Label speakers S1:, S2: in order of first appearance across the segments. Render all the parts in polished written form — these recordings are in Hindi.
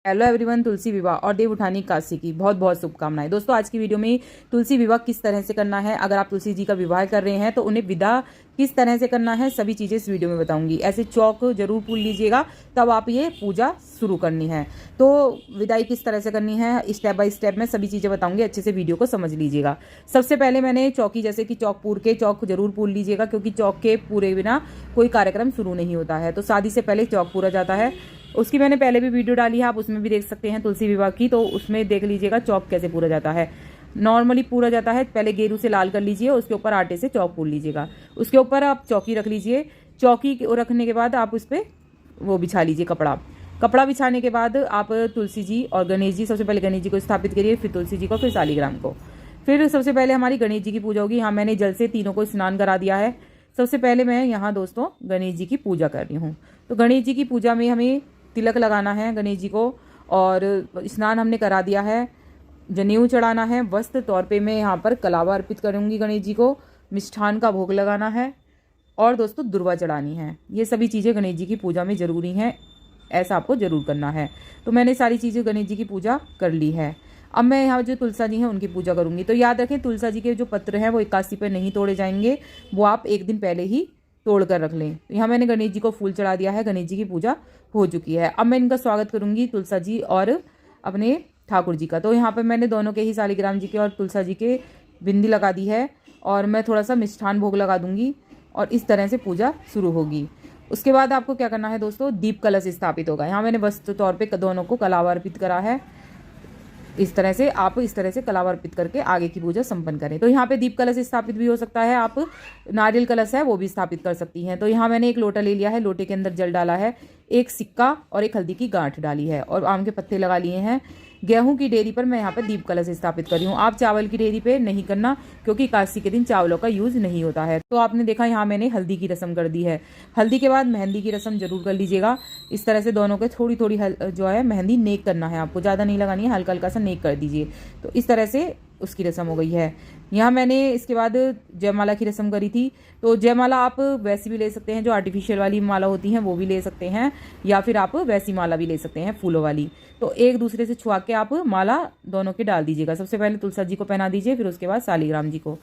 S1: हेलो एवरीवन, तुलसी विवाह और देव उठानी काशी की बहुत बहुत शुभकामनाएं। दोस्तों, आज की वीडियो में तुलसी विवाह किस तरह से करना है, अगर आप तुलसी जी का विवाह कर रहे हैं तो उन्हें विदा किस तरह से करना है, सभी चीज़ें इस वीडियो में बताऊंगी। ऐसे चौक जरूर पूछ लीजिएगा, तब आप ये पूजा शुरू करनी है। तो विदाई किस तरह से करनी है, स्टेप बाय स्टेप में सभी चीज़ें बताऊंगी, अच्छे से वीडियो को समझ लीजिएगा। सबसे पहले मैंने चौकी, जैसे कि चौक पूर के, चौक जरूर पूर लीजिएगा क्योंकि चौक के पूरे बिना कोई कार्यक्रम शुरू नहीं होता है। तो शादी से पहले चौक पूरा जाता है। उसकी मैंने पहले भी वीडियो डाली है, आप उसमें भी देख सकते हैं तुलसी विवाह की, तो उसमें देख लीजिएगा चौक कैसे पूरा जाता है। नॉर्मली पूरा जाता है, पहले गेरू से लाल कर लीजिए, उसके ऊपर आटे से चौक पूर लीजिएगा, उसके ऊपर आप चौकी रख लीजिए। चौकी रखने के बाद आप उस पर वो बिछा लीजिए कपड़ा बिछाने के बाद आप तुलसी जी और गणेश जी, सबसे पहले गणेश जी को स्थापित करिए, फिर तुलसी जी को, फिर शालिग्राम को। फिर सबसे पहले हमारी गणेश जी की पूजा होगी। यहाँ मैंने जल से तीनों को स्नान करा दिया है। सबसे पहले मैं यहाँ दोस्तों गणेश जी की पूजा कर रही हूँ। तो गणेश जी की पूजा में हमें तिलक लगाना है गणेश जी को, और स्नान हमने करा दिया है। जनेऊ चढ़ाना है, वस्त्र तौर पे मैं यहाँ पर कलावा अर्पित करूँगी गणेश जी को, मिष्ठान का भोग लगाना है, और दोस्तों दुर्वा चढ़ानी है। ये सभी चीज़ें गणेश जी की पूजा में ज़रूरी हैं, ऐसा आपको ज़रूर करना है। तो मैंने सारी चीज़ें गणेश जी की पूजा कर ली है। अब मैं यहाँ जो तुलसा जी हैं उनकी पूजा करूँगी। तो याद रखें, तुलसा जी के जो पत्र हैं वो 81 पे नहीं तोड़े जाएंगे, वो आप एक दिन पहले ही तोड़ कर रख लें। यहाँ मैंने गणेश जी को फूल चढ़ा दिया है, गणेश जी की पूजा हो चुकी है। अब मैं इनका स्वागत करूंगी, तुलसा जी और अपने ठाकुर जी का। तो यहाँ पर मैंने दोनों के ही, शालिग्राम जी के और तुलसा जी के, बिंदी लगा दी है, और मैं थोड़ा सा मिष्ठान भोग लगा दूंगी, और इस तरह से पूजा शुरू होगी। उसके बाद आपको क्या करना है दोस्तों, दीप कलश स्थापित होगा। यहाँ मैंने वस्त्र तौर पर दोनों को कलावा अर्पित करा है। इस तरह से आप इस तरह से कलावा अर्पित करके आगे की पूजा संपन्न करें। तो यहाँ पे दीप कलश स्थापित भी हो सकता है, आप नारियल कलश है वो भी स्थापित कर सकती हैं। तो यहाँ मैंने एक लोटा ले लिया है, लोटे के अंदर जल डाला है, एक सिक्का और एक हल्दी की गांठ डाली है, और आम के पत्ते लगा लिए हैं। गेहूं की डेरी पर मैं यहाँ पर दीप कलश स्थापित कर रही हूँ। आप चावल की डेरी पे नहीं करना, क्योंकि एकादशी के दिन चावलों का यूज नहीं होता है। तो आपने देखा यहाँ मैंने हल्दी की रस्म कर दी है। हल्दी के बाद मेहंदी की रस्म जरूर कर लीजिएगा। इस तरह से दोनों के थोड़ी थोड़ी जो है मेहंदी नेक करना है, आपको ज़्यादा नहीं लगानी है, हल्का हल्का सा नेक कर दीजिए। तो इस तरह से उसकी रस्म हो गई है। यहाँ मैंने इसके बाद जयमाला की रस्म करी थी। तो जयमाला आप वैसी भी ले सकते हैं, जो आर्टिफिशियल वाली माला होती हैं वो भी ले सकते हैं, या फिर आप वैसी माला भी ले सकते हैं फूलों वाली। तो एक दूसरे से छुआ के आप माला दोनों के डाल दीजिएगा। सबसे पहले तुलसा जी को पहना दीजिए, फिर उसके बाद शालिग्राम जी को।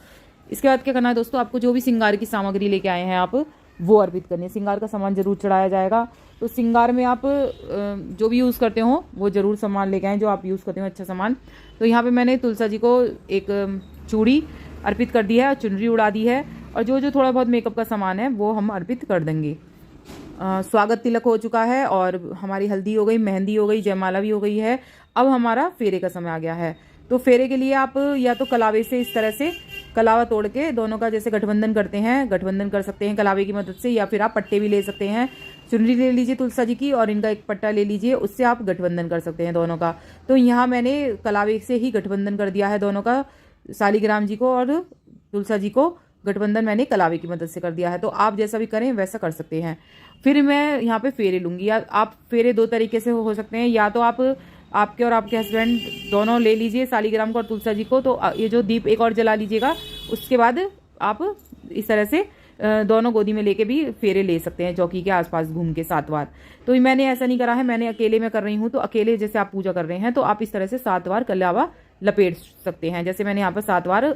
S1: इसके बाद क्या करना है दोस्तों, आपको जो भी श्रृंगार की सामग्री लेके आए हैं आप वो अर्पित करनी है। श्रृंगार का सामान जरूर चढ़ाया जाएगा। तो श्रृंगार में आप जो भी यूज़ करते हो वो जरूर सामान लेके आएँ, जो आप यूज़ करते हो अच्छा सामान। तो यहाँ पे मैंने तुलसा जी को एक चूड़ी अर्पित कर दी है, चुनरी उड़ा दी है, और जो जो थोड़ा बहुत मेकअप का सामान है वो हम अर्पित कर देंगे। स्वागत तिलक हो चुका है, और हमारी हल्दी हो गई, मेहंदी हो गई, जयमाला भी हो गई है। अब हमारा फेरे का समय आ गया है। तो फेरे के लिए आप या तो कलावे से इस तरह से कलावा तोड़ के दोनों का जैसे गठबंधन करते हैं, गठबंधन कर सकते हैं कलावे की मदद से, या फिर आप पट्टे भी ले सकते हैं। चुनरी ले लीजिए तुलसा जी की, और इनका एक पट्टा ले लीजिए, उससे आप गठबंधन कर सकते हैं दोनों का। तो यहाँ मैंने कलावे से ही गठबंधन कर दिया है दोनों का, शालिग्राम जी को और तुलसा जी को गठबंधन मैंने कलावे की मदद से कर दिया है। तो आप जैसा भी करें वैसा कर सकते हैं। फिर मैं यहाँ पे फेरे लूँगी, या आप फेरे दो तरीके से हो सकते हैं, या तो आप आपके और आपके हस्बैंड दोनों ले लीजिए शालिग्राम को और तुलसा जी को। तो ये जो दीप एक और जला लीजिएगा, उसके बाद आप इस तरह से दोनों गोदी में लेके भी फेरे ले सकते हैं, चौकी के आसपास घूम के 7 बार। तो मैंने ऐसा नहीं करा है, मैंने अकेले में कर रही हूँ। तो अकेले जैसे आप पूजा कर रहे हैं तो आप इस तरह से 7 बार कलावा लपेट सकते हैं। जैसे मैंने यहाँ पर 7 बार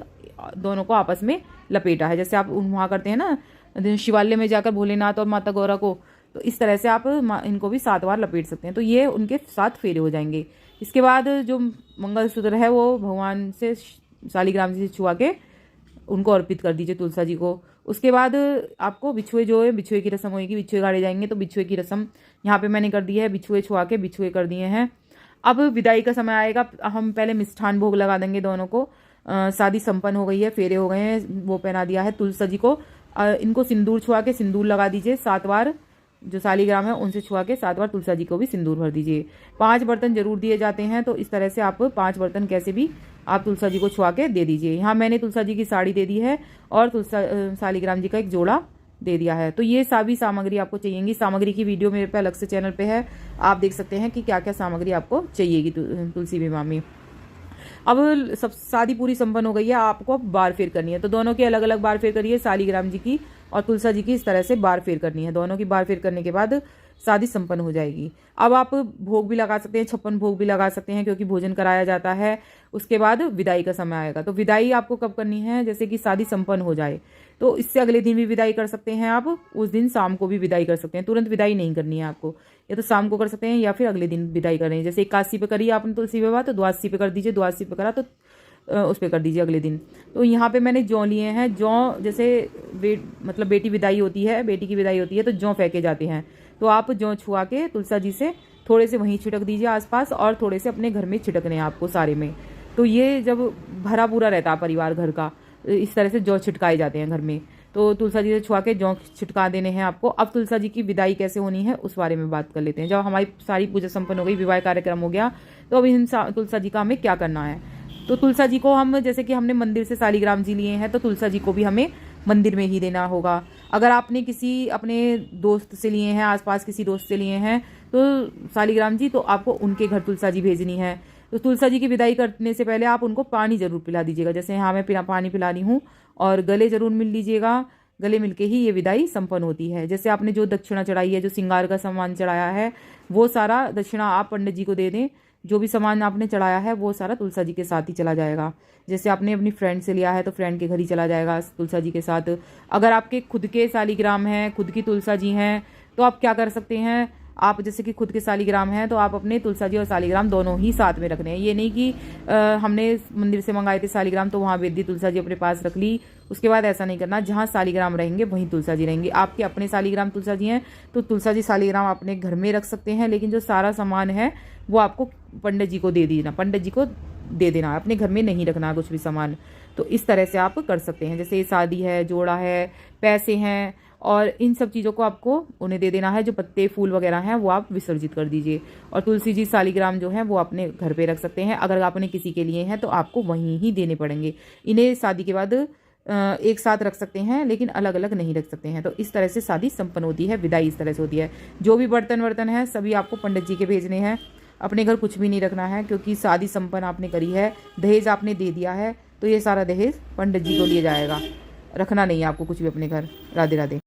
S1: दोनों को आपस में लपेटा है, जैसे आप वहाँ करते हैं ना शिवालय में जाकर भोलेनाथ और माता गौरा को, तो इस तरह से आप इनको भी 7 बार लपेट सकते हैं। तो ये उनके 7 फेरे हो जाएंगे। इसके बाद जो मंगलसूत्र है वो भगवान से शालिग्राम जी से छुआ के उनको अर्पित कर दीजिए तुलसा जी को। उसके बाद आपको बिछुए, जो है बिछुए की रस्म होगी, बिछुए गाड़े जाएंगे। तो बिछुए की रस्म यहाँ पे मैंने कर दी है, बिछुए छुआ के बिछुए कर दिए हैं। अब विदाई का समय आएगा, हम पहले मिष्ठान भोग लगा देंगे दोनों को। शादी संपन्न हो गई है, फेरे हो गए हैं, वो पहना दिया है तुलसा जी को। इनको सिंदूर छुआ के सिंदूर लगा दीजिए 7 बार, जो शालिग्राम है उनसे छुआ के 7 बार तुलसा जी को भी सिंदूर भर दीजिए। 5 बर्तन जरूर दिए जाते हैं, तो इस तरह से आप 5 बर्तन कैसे भी आप तुलसा जी को छुआ के दे दीजिए। यहाँ मैंने तुलसा जी की साड़ी दे दी है, और शालिग्राम जी का एक जोड़ा दे दिया है। तो ये सभी सामग्री आपको चाहिएगी। सामग्री की वीडियो मेरे पे अलग से चैनल पे है, आप देख सकते हैं कि क्या क्या सामग्री आपको चाहिएगी तुलसी विवाह में। अब सब शादी पूरी संपन्न हो गई है, आपको अब बार फेर करनी है। तो दोनों की अलग अलग बार फेर करिए, शालिग्राम जी की और तुलसा जी की इस तरह से बार फेर करनी है। दोनों की बार फेर करने के बाद शादी संपन्न हो जाएगी। अब आप भोग भी लगा सकते हैं, 56 भोग भी लगा सकते हैं, क्योंकि भोजन कराया जाता है। उसके बाद विदाई का समय आएगा। तो विदाई आपको कब करनी है, जैसे कि शादी संपन्न हो जाए तो इससे अगले दिन भी विदाई कर सकते हैं आप, उस दिन शाम को भी विदाई कर सकते हैं। तुरंत विदाई नहीं करनी है आपको, या तो शाम को कर सकते हैं या फिर अगले दिन विदाई कर रहे हैं। जैसे 81 पे करी आपने तुलसी विवाह, तो 82 पे कर दीजिए, 82 पे करा तो उस पर कर दीजिए अगले दिन। तो यहाँ पे मैंने जौ लिए हैं। जौ जैसे मतलब बेटी विदाई होती है, बेटी की विदाई होती है तो जौ फेंके जाते हैं। तो आप जौ छुआ के तुलसा जी से थोड़े से वहीं छिटक दीजिए आसपास, और थोड़े से अपने घर में छिटकने हैं आपको सारे में। तो ये जब भरा पूरा रहता है परिवार घर का, इस तरह से जौ छिटकाए जाते हैं घर में। तो तुलसा जी से छुआ के जौ छिटका देने हैं आपको। अब तुलसा जी की विदाई कैसे होनी है उस बारे में बात कर लेते हैं। जब हमारी सारी पूजा संपन्न हो गई, विवाह कार्यक्रम हो गया, तो अब इन तुलसा जी का हमें क्या करना है। तो तुलसा जी को हम, जैसे कि हमने मंदिर से शालिग्राम जी लिए हैं, तो तुलसा जी को भी हमें मंदिर में ही देना होगा। अगर आपने किसी अपने दोस्त से लिए हैं, आसपास किसी दोस्त से लिए हैं तो शालिग्राम जी, तो आपको उनके घर तुलसा जी भेजनी है। तो तुलसा जी की विदाई करने से पहले आप उनको पानी जरूर पिला दीजिएगा। जैसे यहाँ मैं पानी पिला रही हूँ, और गले जरूर मिल लीजिएगा। गले मिलके ही ये विदाई संपन्न होती है। जैसे आपने जो दक्षिणा चढ़ाई है, जो श्रृंगार का सामान चढ़ाया है, वो सारा दक्षिणा आप पंडित जी को दे दें। जो भी सामान आपने चढ़ाया है वो सारा तुलसा जी के साथ ही चला जाएगा। जैसे आपने अपनी फ्रेंड से लिया है तो फ्रेंड के घर ही चला जाएगा तुलसा जी के साथ। अगर आपके खुद के शालिग्राम हैं, खुद की तुलसा जी हैं, तो आप क्या कर सकते हैं, आप जैसे कि खुद के शालिग्राम हैं तो आप अपने तुलसा जी और शालिग्राम दोनों ही साथ में रखने हैं। ये नहीं कि हमने मंदिर से मंगाए थे शालिग्राम तो वहाँ भेज दी, तुलसा जी अपने पास रख ली, उसके बाद ऐसा नहीं करना। जहाँ शालिग्राम रहेंगे वहीं तुलसा जी रहेंगे। आपके अपने शालिग्राम तुलसा जी हैं तो तुलसा जी शालिग्राम अपने घर में रख सकते हैं, लेकिन जो सारा सामान है वो आपको पंडित जी को दे देना, पंडित जी को दे देना, अपने घर में नहीं रखना कुछ भी सामान। तो इस तरह से आप कर सकते हैं। जैसे शादी है, जोड़ा है, पैसे हैं, और इन सब चीज़ों को आपको उन्हें दे देना है। जो पत्ते फूल वगैरह हैं वो आप विसर्जित कर दीजिए। और तुलसी जी शालिग्राम जो है वो अपने घर पे रख सकते हैं। अगर आपने किसी के लिए हैं तो आपको वहीं ही देने पड़ेंगे। इन्हें शादी के बाद एक साथ रख सकते हैं, लेकिन अलग अलग नहीं रख सकते हैं। तो इस तरह से शादी संपन्न होती है, विदाई इस तरह से होती है। जो भी बर्तन है सभी आपको पंडित जी के भेजने हैं, अपने घर कुछ भी नहीं रखना है, क्योंकि शादी संपन्न आपने करी है, दहेज आपने दे दिया है, तो ये सारा दहेज पंडित जी को लिए जाएगा। रखना नहीं है आपको कुछ भी अपने घर। राधे राधे।